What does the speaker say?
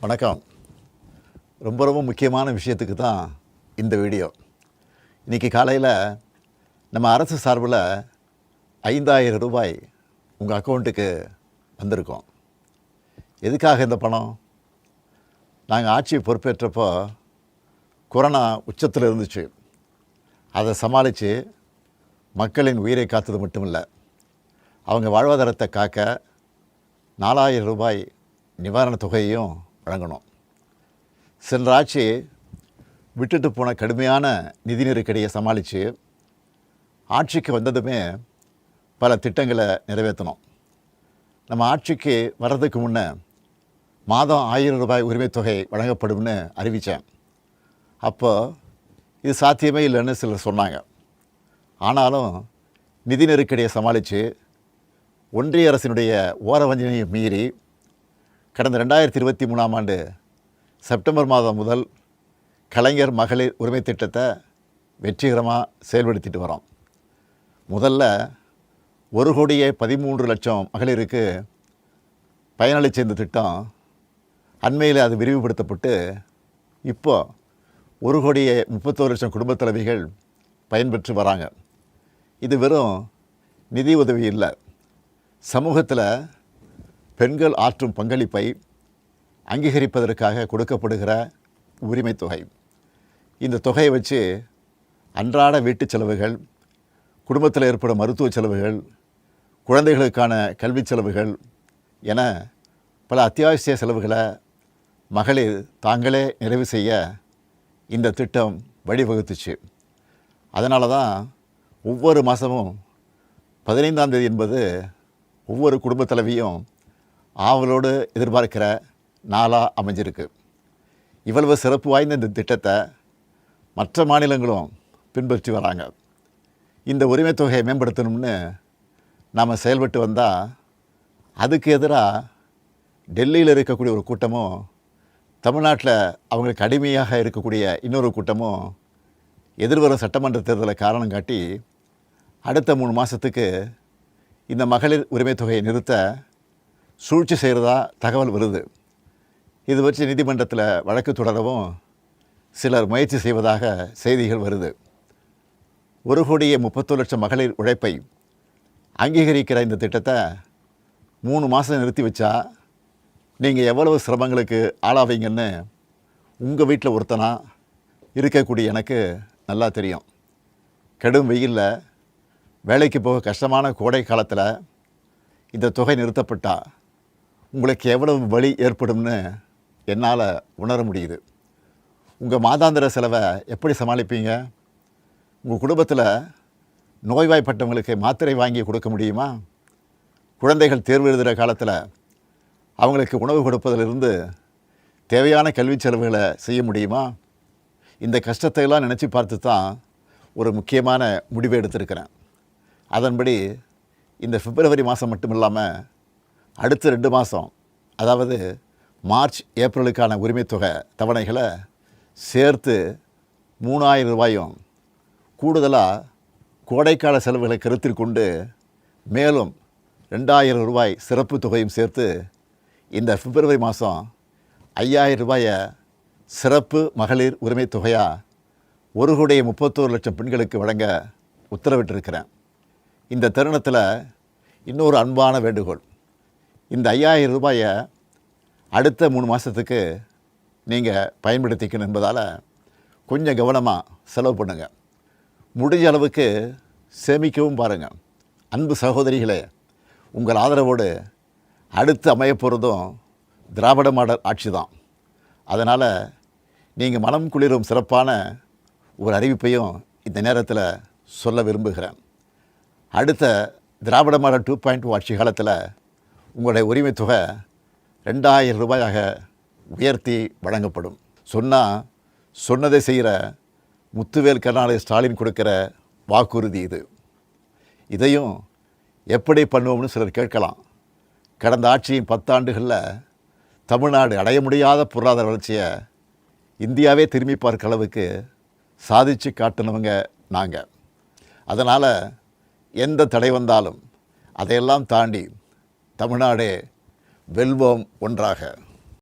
வணக்கம். ரொம்ப முக்கியமான விஷயத்துக்கு தான் இந்த வீடியோ. இன்றைக்கி காலையில் நம்ம அரசு சார்பில் 5,000 ரூபாய் உங்கள் அக்கௌண்ட்டுக்கு வந்திருக்கோம். எதுக்காக இந்த பணம்? நாங்கள் ஆட்சி பொறுப்பேற்றப்போ கொரோனா உச்சத்தில் இருந்துச்சு. அதை சமாளித்து மக்களின் உயிரை காத்தது மட்டும் இல்லை, அவங்க வாழ்வாதாரத்தை காக்க 4,000 ரூபாய் நிவாரணத் தொகையையும் வழங்கணும். சென்ற ஆட்சி விட்டுட்டு போன கடுமையான நிதி நெருக்கடியை சமாளித்து ஆட்சிக்கு வந்ததுமே பல திட்டங்களை நிறைவேற்றணும். நம்ம ஆட்சிக்கு வர்றதுக்கு முன்னே மாதம் 1,000 ரூபாய் உரிமைத் தொகை வழங்கப்படும்னு அறிவித்தேன். அப்போது இது சாத்தியமே இல்லைன்னு சிலர் சொன்னாங்க. ஆனாலும் நிதி நெருக்கடியை சமாளித்து ஒன்றிய அரசினுடைய ஓரவஞ்சனையை மீறி கடந்த 2023ஆம் ஆண்டு செப்டம்பர் மாதம் முதல் கலைஞர் மகளிர் உரிமை திட்டத்தை வெற்றிகரமாக செயல்படுத்திட்டு வரோம். முதல்ல 1,13,00,000 மகளிருக்கு பயனளித்த இந்த திட்டம் அண்மையில் அது விரிவுபடுத்தப்பட்டு இப்போ 1,31,00,000 குடும்பத் தலைவிகள் பயன்பெற்று வராங்க. இது வெறும் நிதி உதவி இல்லை, சமூகத்தில் பெண்கள் ஆற்றும் பங்களிப்பை அங்கீகரிப்பதற்காக கொடுக்கப்படுகிற உரிமைத் தொகை. இந்த தொகையை வச்சு அன்றாட வீட்டு செலவுகள், குடும்பத்தில் ஏற்படும் மருத்துவ செலவுகள், குழந்தைகளுக்கான கல்வி செலவுகள் என பல அத்தியாவசிய செலவுகளை மகளிர் தாங்களே நிறைவு செய்ய இந்த திட்டம் வழிவகுத்துச்சு. அதனால தான் ஒவ்வொரு மாதமும் 15ஆம் தேதி என்பது ஒவ்வொரு குடும்பத் தலைவியும் ஆவலோடு எதிர்பார்க்கிற நாளாக அமைஞ்சிருக்கு. இவ்வளவு சிறப்பு வாய்ந்த இந்த திட்டத்தை மற்ற மாநிலங்களும் பின்பற்றி வராங்க. இந்த உரிமைத் தொகையை மேம்படுத்தணும்னு நாம் செயல்பட்டு வந்தால் அதுக்கு எதிராக டெல்லியில் இருக்கக்கூடிய ஒரு கூட்டமும், தமிழ்நாட்டில் அவங்களுக்கு அடிமையாக இருக்கக்கூடிய இன்னொரு கூட்டமும் எதிர்வரும் சட்டமன்ற தேர்தலை காரணம் காட்டி அடுத்த 3 மாதத்துக்கு இந்த மகளிர் உரிமைத் தொகையை நிறுத்த சூழ்ச்சி செய்கிறதா தகவல் வருது. இது வச்சு நீதிமன்றத்தில் வழக்கு தொடரவும் சிலர் முயற்சி செய்வதாக செய்திகள் வருது. 1,31,00,000 மகளிர் உழைப்பை அங்கீகரிக்கிற இந்த திட்டத்தை 3 மாதம் நிறுத்தி வச்சா நீங்கள் எவ்வளவு சிரமங்களுக்கு ஆளாவீங்கன்னு உங்கள் வீட்டில் ஒருத்தனாக இருக்கக்கூடிய எனக்கு நல்லா தெரியும். கடும் வெயிலில் வேலைக்கு போக கஷ்டமான கோடை காலத்தில் இந்த தொகை நிறுத்தப்பட்டால் உங்களுக்கு எவ்வளவு வலி ஏற்படும்னு என்னால் உணர முடியுது. உங்கள் மாதாந்திர செலவை எப்படி சமாளிப்பீங்க? உங்கள் குடும்பத்தில் நோய்வாய்ப்பட்டவங்களுக்கு மாத்திரை வாங்கி கொடுக்க முடியுமா? குழந்தைகள் தேர்வு எழுதுகிற காலத்தில் அவங்களுக்கு உணவு கொடுப்பதிலிருந்து தேவையான கல்வி செலவுகளை செய்ய முடியுமா? இந்த கஷ்டத்தையெல்லாம் நினச்சி பார்த்து தான் ஒரு முக்கியமான முடிவை எடுத்திருக்கிறேன். அதன்படி இந்த பிப்ரவரி மாதம் மட்டும் இல்லாமல் அடுத்த 2 மாதம், அதாவது மார்ச் ஏப்ரலுக்கான உரிமைத் தொகை தவணைகளை சேர்த்து 3,000 ரூபாயும், கூடுதலாக கோடைக்கால செலவுகளை கருத்தில் கொண்டு மேலும் 2,000 ரூபாய் சிறப்பு தொகையும் சேர்த்து இந்த பிப்ரவரி மாதம் 5,000 ரூபாயை சிறப்பு மகளிர் உரிமைத் தொகையாக 1,31,00,000 பெண்களுக்கு வழங்க உத்தரவிட்டிருக்கிறேன். இந்த தருணத்தில் இன்னொரு அன்பான வேண்டுகோள். இந்த 5,000 ரூபாயை அடுத்த 3 மாதத்துக்கு நீங்கள் பயன்படுத்திக்கணும் என்பதால் கொஞ்சம் கவனமாக செலவு பண்ணுங்கள். முடிஞ்ச அளவுக்கு சேமிக்கவும் பாருங்கள். அன்பு சகோதரிகளே, உங்கள் ஆதரவோடு அடுத்து அமையப்போகிறதும் திராவிட மாடல் ஆட்சி தான். அதனால் நீங்கள் மனம் குளிரும் சிறப்பான ஒரு அறிவிப்பையும் இந்த நேரத்தில் சொல்ல விரும்புகிறேன். அடுத்த திராவிட மாடல் 2.0 ஆட்சி காலத்தில் உங்களுடைய உரிமைத் தொகை 2,000 ரூபாயாக உயர்த்தி வழங்கப்படும். சொன்னதை செய்கிற முத்துவேல் கருணாநிதி ஸ்டாலின் கொடுக்கிற வாக்குறுதி இது. இதையும் எப்படி பண்ணுவோம்னு சிலர் கேட்கலாம். கடந்த ஆட்சியின் 10 ஆண்டுகளில் தமிழ்நாடு அடைய முடியாத பொருளாதார வளர்ச்சியை இந்தியாவே திரும்பி பார்க்க அளவுக்கு சாதித்து காட்டினவங்க நாங்கள். அதனால் எந்த தடை வந்தாலும் அதையெல்லாம் தாண்டி தமிழ்நாடே வெல்வோம் ஒன்றாக.